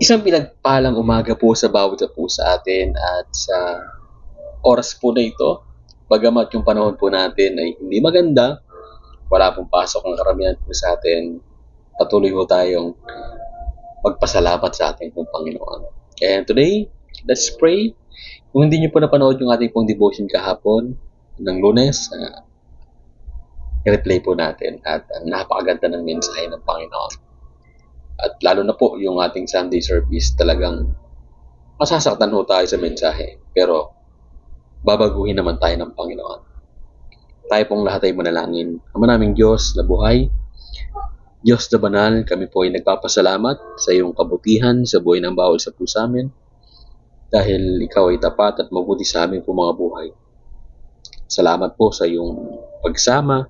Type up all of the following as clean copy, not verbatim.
Isang pinagpalang umaga po sa bawat isa po sa atin at sa oras po na ito, bagamat yung panahon po natin ay hindi maganda, wala pong pasok ang karamihan po sa atin, patuloy po tayong magpasalamat sa ating pong Panginoon. And today, let's pray. Kung hindi niyo po napanood yung ating pong devotion kahapon ng Lunes, i-replay po natin at napakaganda ng mensahe ng Panginoon. At lalo na po yung ating Sunday service, talagang masasaktan ho tayo sa mensahe. Pero babaguhin naman tayo ng Panginoon. Tayo pong lahat ay manalangin. Ama naming Diyos na buhay, Diyos na banal, kami po ay nagpapasalamat sa iyong kabutihan sa buhay ng bawat isa po sa amin. Dahil ikaw ay tapat at mabuti sa amin po mga buhay. Salamat po sa iyong pagsama.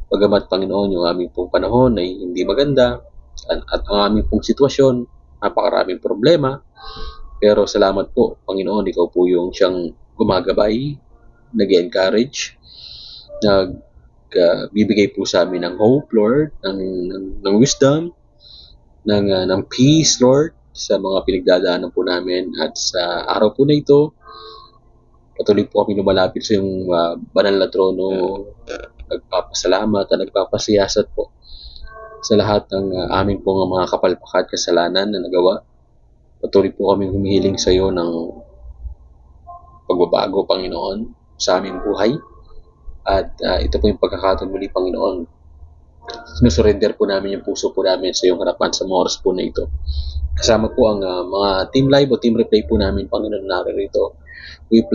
Bagamat Panginoon, yung aming pong panahon ay hindi maganda at ang aming pong sitwasyon, napakaraming problema. Pero salamat po, Panginoon, ikaw po yung siyang gumagabay, nag-encourage, nagbibigay po sa amin ng hope, Lord, ng wisdom, ng peace, Lord, sa mga pinagdadaanan po namin. At sa araw po na ito, patuloy po kami lumalapit sa iyong banal na trono, nagpapasalamat at nagpapasiyasat po sa lahat ng aming pong mga kapalpakan, kasalanan na nagawa. Patuloy po kami humihiling sa iyo ng pagbabago, Panginoon, sa aming buhay. At ito po yung pagkakataon muli, Panginoon. Sinusurrender po namin yung puso po namin sa iyong harapan sa mga oras po na ito. Kasama po ang mga team live o team replay po namin, Panginoon, narito. We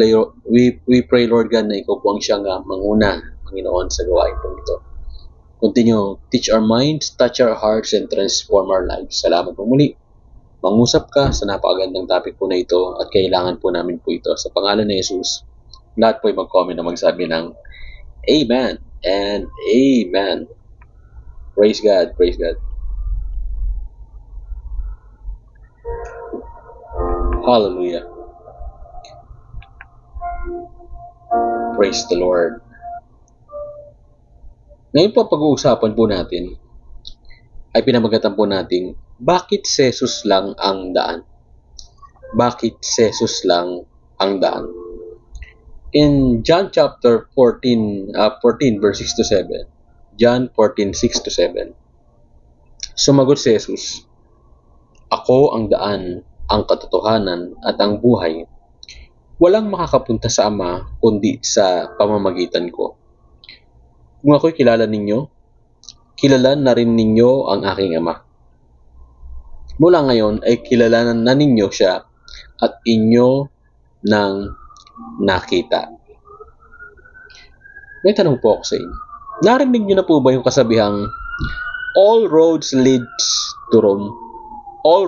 pray, Lord God, na ikaw po ang siyang manguna, Panginoon, sa gawain po ito. Continue, teach our minds, touch our hearts, and transform our lives. Salamat po muli. Mangusap ka sa napakagandang topic po na ito at kailangan po namin po ito. Sa pangalan ni Jesus, lahat po ay mag-comment na magsabi ng Amen and Amen. Praise God, praise God. Hallelujah. Praise the Lord. Ngayon po pag-uusapan po natin ay pinamagatan po natin, bakit si Jesus lang ang daan? Bakit si Jesus lang ang daan? In John chapter 14 verse 6 to 7, John 14, 6 to 7, sumagot si Jesus, ako ang daan, ang katotohanan at ang buhay. Walang makakapunta sa Ama kundi sa pamamagitan ko. Kung ako'y kilala ninyo, kilala na rin ninyo ang aking Ama. Mula ngayon ay kilalanan na ninyo siya at inyo nang nakita. May tanong po ako sa inyo. Narinig niyo na po ba yung kasabihang all roads leads to Rome? All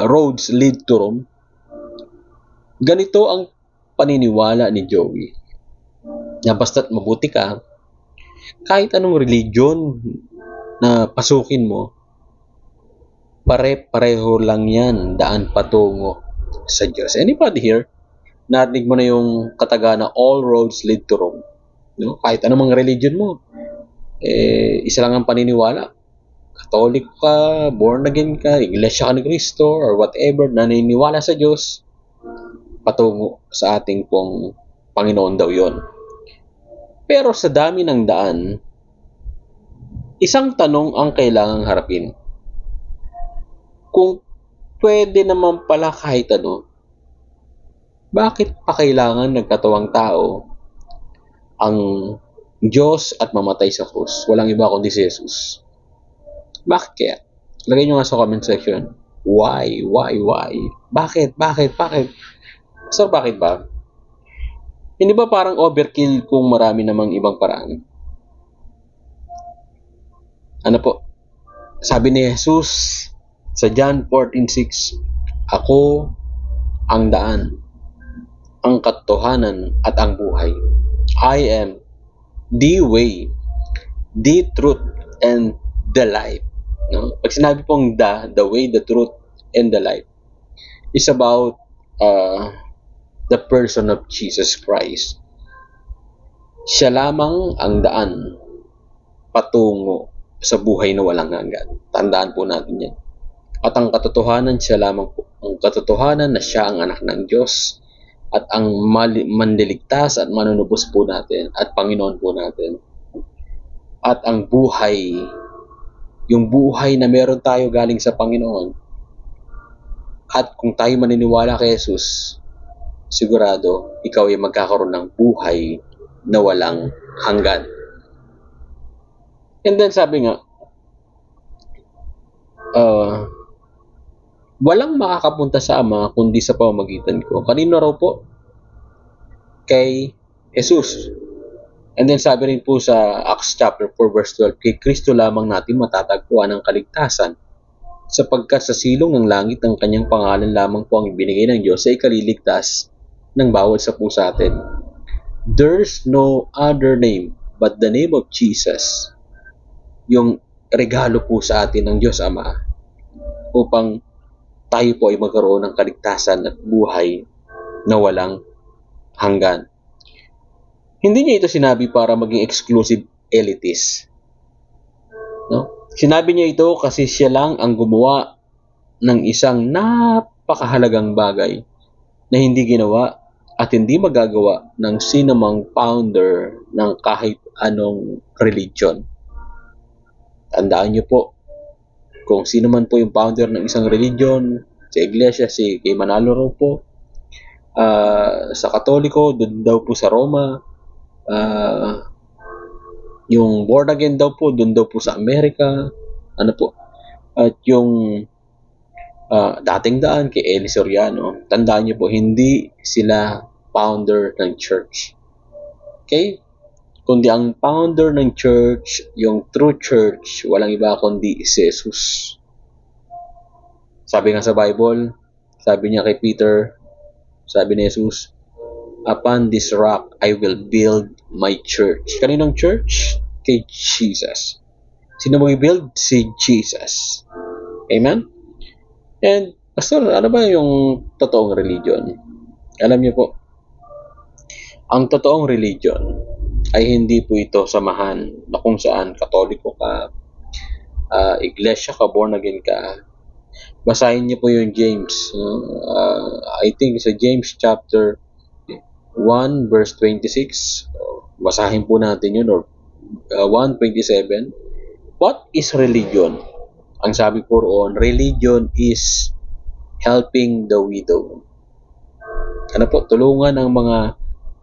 roads lead to Rome. Ganito ang paniniwala ni Joey, na basta't mabuti ka, kahit anong religion na pasukin mo, pare-pareho lang yan, daan patungo sa Diyos. Anybody here, narinig mo na yung kataga na all roads lead to Rome? No? Kahit anong mga religion mo, isa lang ang paniniwala. Catholic ka, born again ka, Iglesia ka ni Cristo, or whatever, naniniwala sa Diyos, patungo sa ating pong Panginoon daw yon. Pero sa dami ng daan, isang tanong ang kailangang harapin. Kung pwede naman pala kahit ano, bakit pa kailangan nagkatawang tao ang Diyos at mamatay sa krus? Walang iba kundi si Jesus. Bakit kaya? Lagay nyo nga sa comment section. Why? Bakit? So, bakit ba? Hindi ba parang overkill kung marami namang ibang paraan? Ano po? Sabi ni Jesus sa John 14:6, ako ang daan, ang katotohanan at ang buhay. I am the way, the truth, and the life. No? Pag sinabi pong the way, the truth, and the life, is about the person of Jesus Christ. Siya lamang ang daan patungo sa buhay na walang hanggan. Tandaan po natin yan. At ang katotohanan na siya ang anak ng Diyos at ang manliligtas at manunubos po natin at Panginoon po natin. At ang buhay, yung buhay na meron tayo galing sa Panginoon. At kung tayo maniniwala kay Jesus, sigurado ikaw ay magkakaroon ng buhay na walang hanggan. And then sabi nga, walang makakapunta sa Ama kundi sa pamamagitan ko. Kanino raw po? Kay Jesus. And then sabi rin po sa Acts chapter 4 verse 12, kay Kristo lamang natin matatagpuan ang kaligtasan, sapagkat sa silong ng langit ang kanyang pangalan lamang po ang ibinigay ng Diyos sa ikaliligtas ng bawat sa po sa atin. There's no other name but the name of Jesus. Yung regalo po sa atin ng Diyos Ama upang tayo po ay magkaroon ng kaligtasan at buhay na walang hanggan. Hindi niya ito sinabi para maging exclusive elitist. No? Sinabi niya ito kasi siya lang ang gumawa ng isang napakahalagang bagay na hindi ginawa at hindi magagawa ng sinumang founder ng kahit anong religion. Tandaan niyo po, kung sino man po yung founder ng isang religion, sa iglesia, si kay Manalo raw po, sa Katoliko, doon daw po sa Roma, yung born again daw po, doon daw po sa Amerika, ano po, at yung dating daan kay Eli Soriano, tandaan niyo po, hindi sila founder ng church. Okay? Kundi ang founder ng church, yung true church, walang iba kundi si Jesus. Sabi nga sa Bible, sabi niya kay Peter, sabi ni Jesus, upon this rock I will build my church. Kaninong church? Kay Jesus. Sino mag-build? Si Jesus. Amen? And, Pastor, ano ba yung totoong religion? Alam niyo po, ang totoong religion ay hindi po ito samahan na kung saan Katoliko ka, iglesia ka, born again ka. Basahin niyo po yung James. I think sa James chapter 1 verse 26. Basahin po natin yun, or 1:27. What is religion? Ang sabi po roon, religion is helping the widow. Ano po? Tulungan ang mga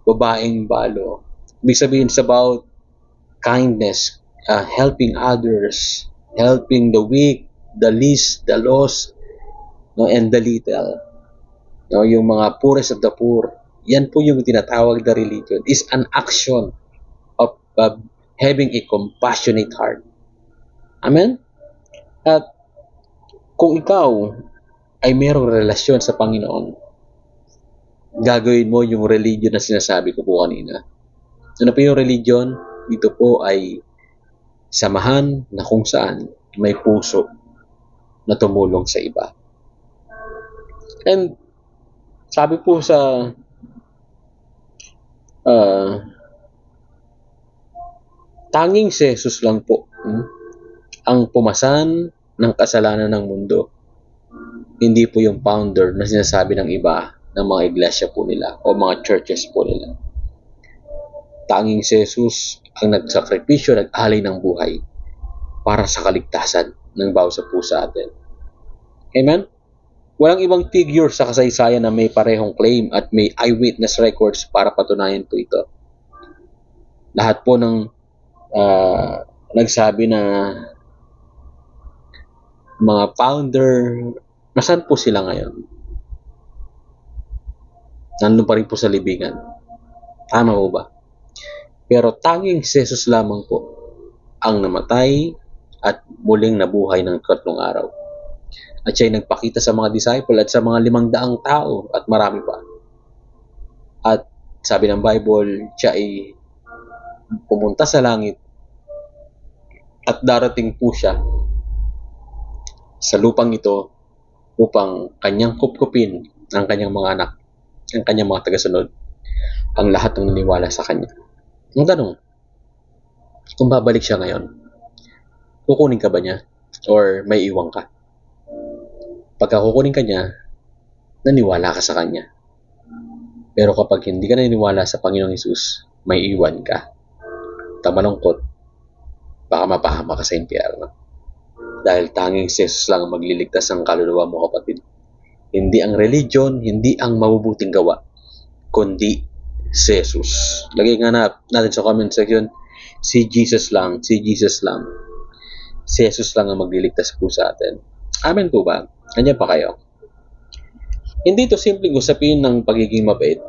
babaeng balo. Ibig sabihin, it's about kindness, helping others, helping the weak, the least, the lost, no, and the little. No, yung mga poorest of the poor. Yan po yung tinatawag na religion. Is an action of having a compassionate heart. Amen? At kung ikaw ay mayroong relasyon sa Panginoon, gagawin mo yung religion na sinasabi ko po kanina. Ano po yung religion? Ito po ay samahan na kung saan may puso na tumulong sa iba. And sabi po sa tanging si Jesus lang po ang pumasan ng kasalanan ng mundo. Hindi po yung founder na sinasabi ng iba ng mga iglesia po nila o mga churches po nila. Tanging si Jesus ang nagsakripisyo, nag-alay ng buhay para sa kaligtasan ng bawat sa pusa atin. Amen? Walang ibang figure sa kasaysayan na may parehong claim at may eyewitness records para patunayan po ito. Lahat po ng nagsabi na mga founder, nasaan po sila ngayon? Nandun pa rin po sa libingan. Tama po ba? Pero tanging si Jesus lamang po ang namatay at muling nabuhay ng ikatlong araw. At siya ay nagpakita sa mga disciple at sa mga 500 tao at marami pa. At sabi ng Bible, siya ay pumunta sa langit at darating po siya sa lupang ito upang kanyang kupkupin ang kanyang mga anak, ang kanyang mga tagasunod, ang lahat ng naniwala sa kanya. Ang tanong, kung babalik siya ngayon, kukunin ka ba niya or may iwan ka? Pagka kukunin ka niya, naniwala ka sa Kanya. Pero kapag hindi ka naniniwala sa Panginoong Hesus, may iwan ka. Malungkot, baka mapahama ka sa impyerno. Dahil tanging si Jesus lang ang magliligtas ng kaluluwa mo, kapatid. Hindi ang religion, hindi ang mabubuting gawa, kundi si Jesus. Lagay nga natin sa comment section, si Jesus lang, si Jesus lang. Si Jesus lang ang magliligtas po sa atin. Amen po ba? Ganyan pa kayo? Hindi ito simpleng usapin ng pagiging mabait.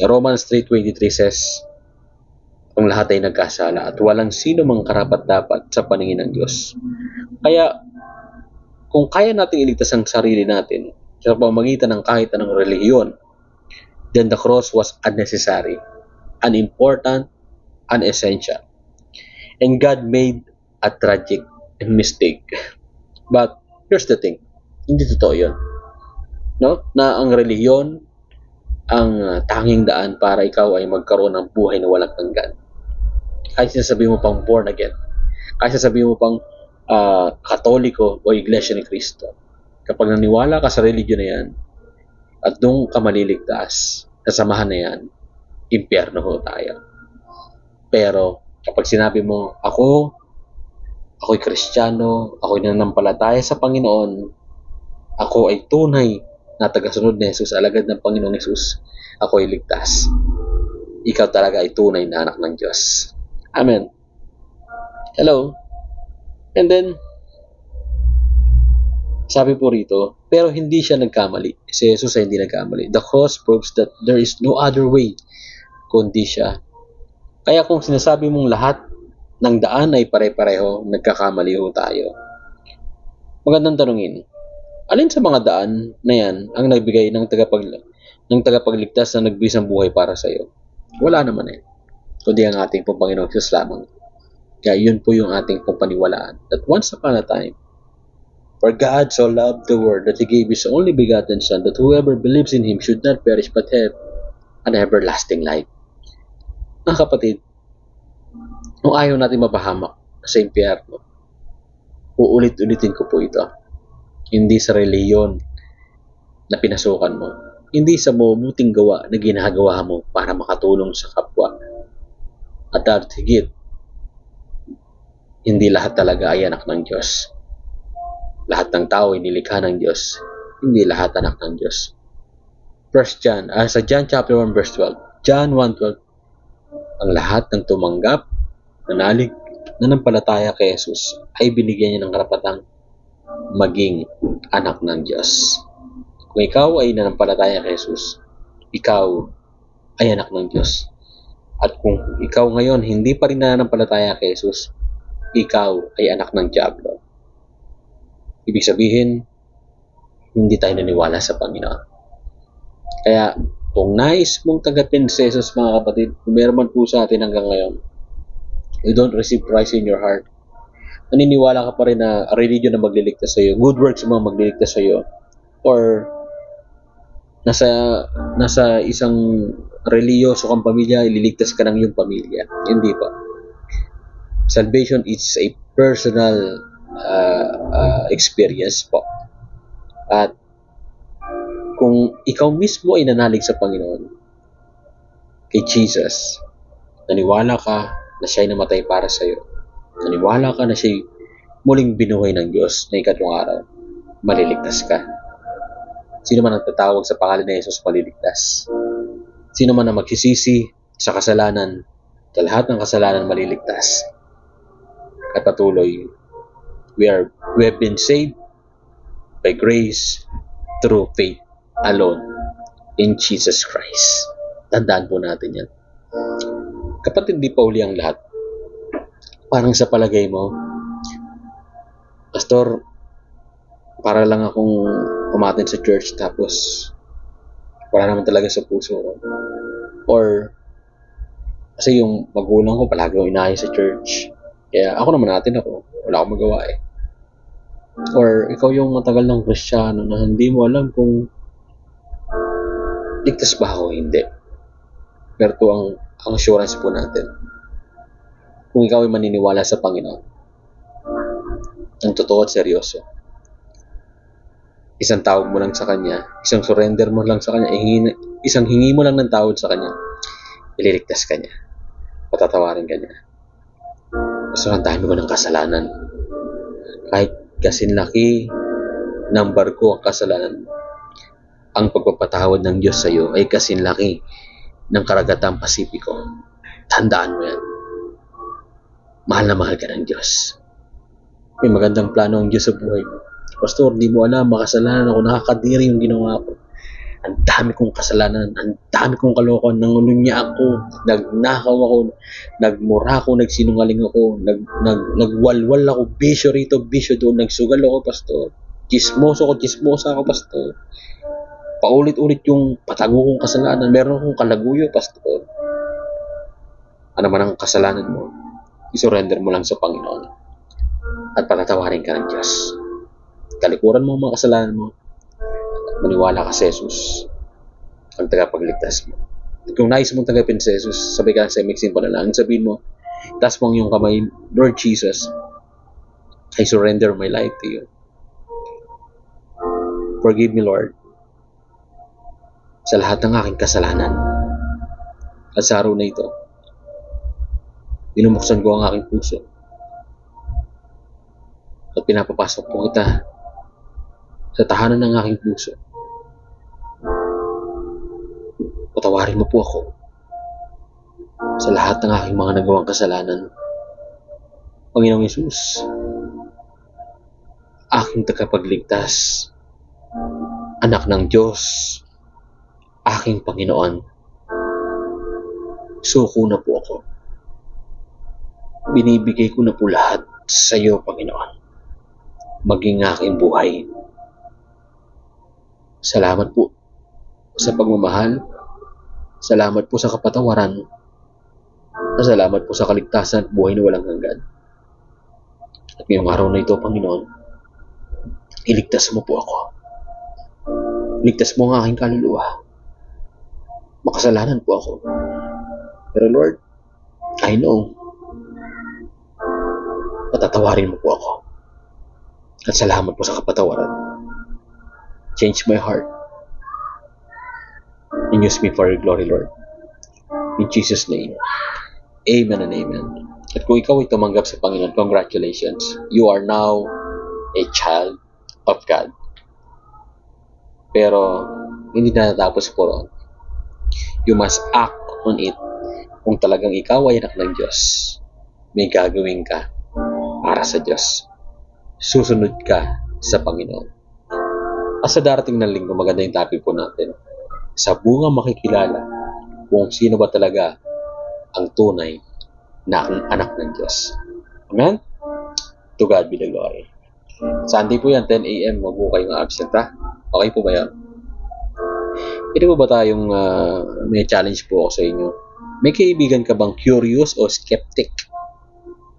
Romans 3:23 says, ang lahat ay nagkasala at walang sino mang karapat-dapat sa paningin ng Diyos. Kaya, kung kaya nating iligtas ang sarili natin sa pamamagitan ng kahit anong relihiyon, then the cross was unnecessary, unimportant, unessential. And God made a tragic mistake. But, here's the thing, hindi totoo yun. No? Na ang relihiyon ang tanging daan para ikaw ay magkaroon ng buhay na walang hanggan. Kahit sasabihin mo pang born again, kahit sasabihin mo pang Katoliko o Iglesia ni Cristo, kapag naniwala ka sa religion na yan at doon ka maliligtas, sa samahan na yan, impyerno ho tayo. Pero kapag sinabi mo, ako'y Kristiyano, ako'y nanampalataya sa Panginoon, ako ay tunay na tagasunod ni Jesus, alagad ng Panginoong Jesus, ako ay ligtas. Ikaw talaga ay tunay na anak ng Diyos. Amen. Hello. And then, sabi po rito, pero hindi siya nagkamali. Si Jesus ay hindi nagkamali. The cross proves that there is no other way kundi siya. Kaya kung sinasabi mong lahat ng daan ay pare-pareho, nagkakamali ho tayo. Magandang tanungin, alin sa mga daan na yan ang nagbigay ng tagapagligtas na nagbigay ng buhay para sa iyo? Wala naman kundi ang ating pong Panginoong Diyos lamang. Kaya yun po yung ating pong paniwalaan. That once upon a time, for God so loved the world that He gave His only begotten Son, that whoever believes in Him should not perish but have an everlasting life. Mga kapatid, kung ayaw natin mapahamak sa impyerno, uulit-ulitin ko po ito. Hindi sa reliyon na pinasukan mo, hindi sa mabuting gawa na ginagawa mo para makatulong sa kapwa. At higit, hindi lahat talaga ay anak ng Diyos. Lahat ng tao ay nilikha ng Diyos, hindi lahat anak ng Diyos. Sa John chapter 1 verse 12, John 1:12, ang lahat ng tumanggap, nanampalataya kay Jesus ay binigyan niya ng karapatang maging anak ng Diyos. Kung ikaw ay nanampalataya kay Jesus, ikaw ay anak ng Diyos. At kung ikaw ngayon hindi pa rin nanampalataya kay Jesus, ikaw ay anak ng Diablo. Ibig sabihin, hindi tayo naniwala sa Panginoon. Kaya, kung nais mong tanggapin si Jesus, mga kapatid, kung meron man po sa atin hanggang ngayon, you don't receive Christ in your heart, naniniwala ka pa rin na religion na magliligtas sa iyo, good works mga magliligtas sa iyo, or nasa isang reliyoso kang pamilya, ililigtas ka ng iyong pamilya. Hindi pa. Salvation is a personal experience po. At kung ikaw mismo ay nanalig sa Panginoon, kay Jesus, naniwala ka na siya ay namatay para sa iyo, naniwala ka na siya ay muling binuhay ng Diyos na ikatlong araw, maliligtas ka. Sino man ang tatawag sa pangalan ni Jesus, maliligtas. Sino man ang magsisisi sa kasalanan, sa lahat ng kasalanan, maliligtas. At patuloy, we have been saved by grace through faith alone in Jesus Christ. Tandaan po natin yan. Kapatid, di pa uli ang lahat. Parang sa palagay mo, Pastor, para lang akong umatin sa church tapos wala naman talaga sa puso ko. Or kasi yung magulang ko palagi akong inaaya sa church, kaya ako naman wala akong magawa Or ikaw yung matagal ng Kristiyano na hindi mo alam kung ligtas ba ako o hindi. Pero ito ang assurance po natin. Kung ikaw ay maniniwala sa Panginoon, ang totoo at seryoso, isang tawag mo lang sa Kanya, isang surrender mo lang sa Kanya, isang hingi mo lang ng tawad sa Kanya, ililigtas ka niya, patatawarin ka niya. Basta ang dami mo ng kasalanan. Kahit kasinlaki ng barko ang kasalanan, ang pagpapatawad ng Diyos sa iyo ay kasinlaki ng karagatang Pasipiko. Tandaan mo yan. Mahal na mahal ka ng Diyos. May magandang plano ang Diyos sa buhay mo. Pastor, di mo alam, makasalanan ako, nakakadiri yung ginawa ko. Ang dami kong kasalanan, ang dami kong kalokohan, nangulunya ako, nagnakaw ako, nagmura ako, nagsinungaling ako, nagwalwal ako, bisyo rito, bisyo doon, nagsugal ako, pastor. Chismosa ako, pastor. Paulit-ulit yung patago kong kasalanan, meron akong kalaguyo, pastor. Ano man ang kasalanan mo, isurrender mo lang sa Panginoon at patatawarin ka ng Diyos. Talikuran mo ang mga kasalanan mo at maniwala ka sa Jesus ang tagapagligtas mo. At kung nais mong tagapin sa Jesus, sabi ka sa mixing panalangin, sabihin mo, taas mo ang iyong kamay, Lord Jesus, I surrender my life to you. Forgive me, Lord, sa lahat ng aking kasalanan. At sa araw na ito, binubuksan ko ang aking puso at pinapapasok po kita sa tahanan ng aking puso. Patawarin mo po ako sa lahat ng aking mga nagawang kasalanan. Panginoong Hesus, aking tagapagligtas, anak ng Diyos, aking Panginoon, suko na po ako. Binibigay ko na po lahat sa iyo, Panginoon, maging aking buhay. Salamat po sa pagmamahal, salamat po sa kapatawaran, salamat po sa kaligtasan at buhay na walang hanggan. At ngayong araw na ito, Panginoon, iligtas mo po ako. Iligtas mo ang aking kaluluwa. Makasalanan po ako. Pero Lord, I know, patatawarin mo po ako. At salamat po sa kapatawaran. Change my heart and use me for your glory, Lord. In Jesus' name, amen and amen. At kung ikaw ay tumanggap sa Panginoon, congratulations. You are now a child of God. Pero hindi na natapos po ron. You must act on it. Kung talagang ikaw ay anak ng Diyos, may gagawin ka para sa Diyos. Susunod ka sa Panginoon. At sa darating na linggo, maganda yung topic po natin. Sa bunga makikilala kung sino ba talaga ang tunay na anak ng Diyos. Amen? To God be the glory. Sunday po yan, 10 a.m. Huwag po kayong absent, ha? Okay po ba yan? Pwede po ba tayong may challenge po ako sa inyo? May kaibigan ka bang curious o skeptic?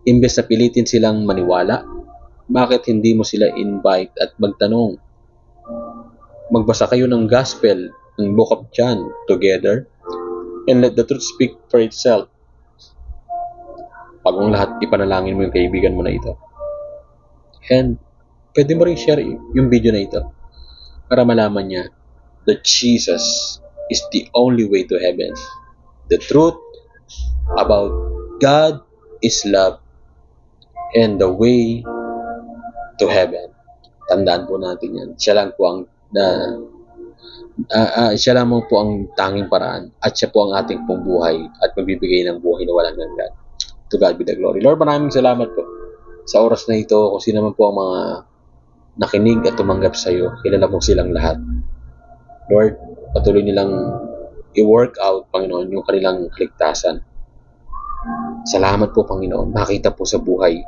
Imbes na pilitin silang maniwala, bakit hindi mo sila invite at magtanong? Magbasa kayo ng gospel, ng Book of John together, and let the truth speak for itself. Pag ang lahat, ipanalangin mo yung kaibigan mo na ito. And pwede mo rin share yung video na ito para malaman niya that Jesus is the only way to heaven. The truth about God is love and the way to heaven. Tandaan po natin yan. Siya lang po ang siya lamang po ang tanging paraan at siya po ang ating pong buhay at magbibigay ng buhay na walang hanggan. To God be the glory. Lord, maraming salamat po sa oras na ito. Kung sino man po ang mga nakinig at tumanggap sa iyo, kilala mo silang lahat. Lord, patuloy nilang i-work out, Panginoon, yung kanilang kaligtasan. Salamat po, Panginoon. Makita po sa buhay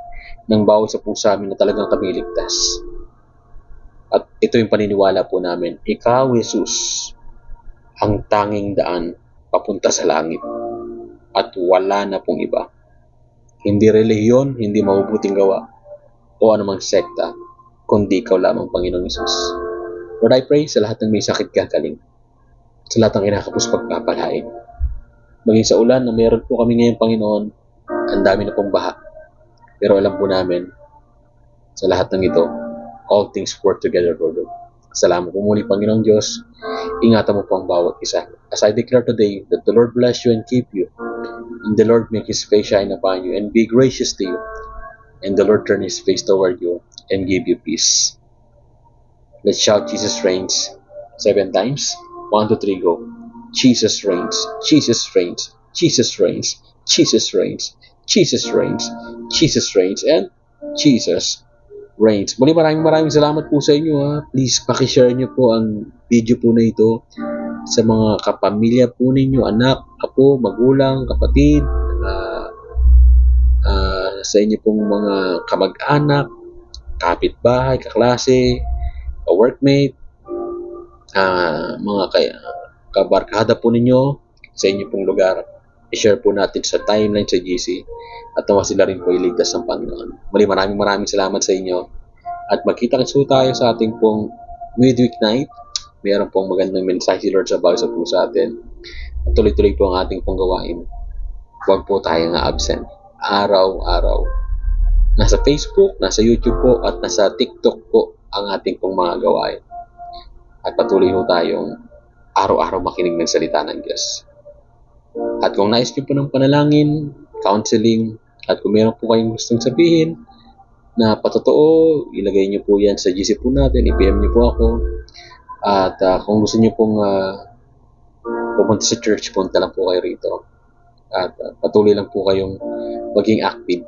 ng bawat sa pusa amin na talagang kami ligtas. At ito yung paniniwala po namin. Ikaw, Jesus, ang tanging daan papunta sa langit. At wala na pong iba. Hindi relihiyon, hindi mabubuting gawa, o anumang sekta, kundi ikaw lamang, Panginoong Jesus. Lord, I pray sa lahat ng may sakit kagaling. Sa lahat ng kinakapos pagpapalain. Maging sa ulan na meron po kami ngayon, Panginoon, ang dami na pong baha. Pero alam po namin, sa lahat ng ito, all things work together for good. Salamat po muli, Panginoong Diyos. Ingatan mo po ang bawat isa. As I declare today that the Lord bless you and keep you, and the Lord make His face shine upon you and be gracious to you, and the Lord turn His face toward you and give you peace. Let's shout Jesus reigns 7 times. 1, 2, 3, go. Jesus reigns, Jesus reigns, Jesus reigns, Jesus reigns, Jesus reigns, Jesus reigns, and Jesus reigns. Muli maraming salamat po sa inyo, ha. Please pakishare nyo po ang video po na ito sa mga kapamilya po ninyo, anak, apo, magulang, kapatid, sa inyo pong mga kamag-anak, kapitbahay, kaklase, ka-workmate, mga kabarkada po ninyo sa inyo pong lugar. I-share po natin sa timeline sa GC at nawa sila rin po iligtas ng Panginoon. Muli maraming salamat sa inyo at magkita-kits po tayo sa ating pong midweek night. Mayroon pong magandang mensahe si Lord sa bawat isa po sa atin at tuloy-tuloy po ang ating pong gawain. Huwag po tayo nga absent araw-araw. Nasa Facebook, nasa YouTube po at nasa TikTok po ang ating pong mga gawain. At patuloy po tayong araw-araw makinig ng salita ng Diyos. At kung nais niyo po ng panalangin, counseling, at kung meron po kayong gustong sabihin na patotoo, ilagay niyo po yan sa GC po natin, i-PM niyo po ako. At kung gusto niyo pong pumunta sa church, punta lang po kayo rito. At patuloy lang po kayong maging active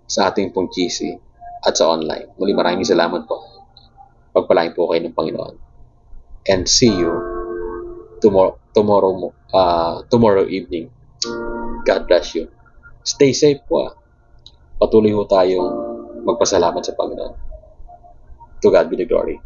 sa ating pong GC at sa online. Muli maraming salamat po. Pagpalain po kayo ng Panginoon. And see you tomorrow evening. God bless you. Stay safe po. Patuloy po tayong magpasalamat sa Panginoon. To God be the glory.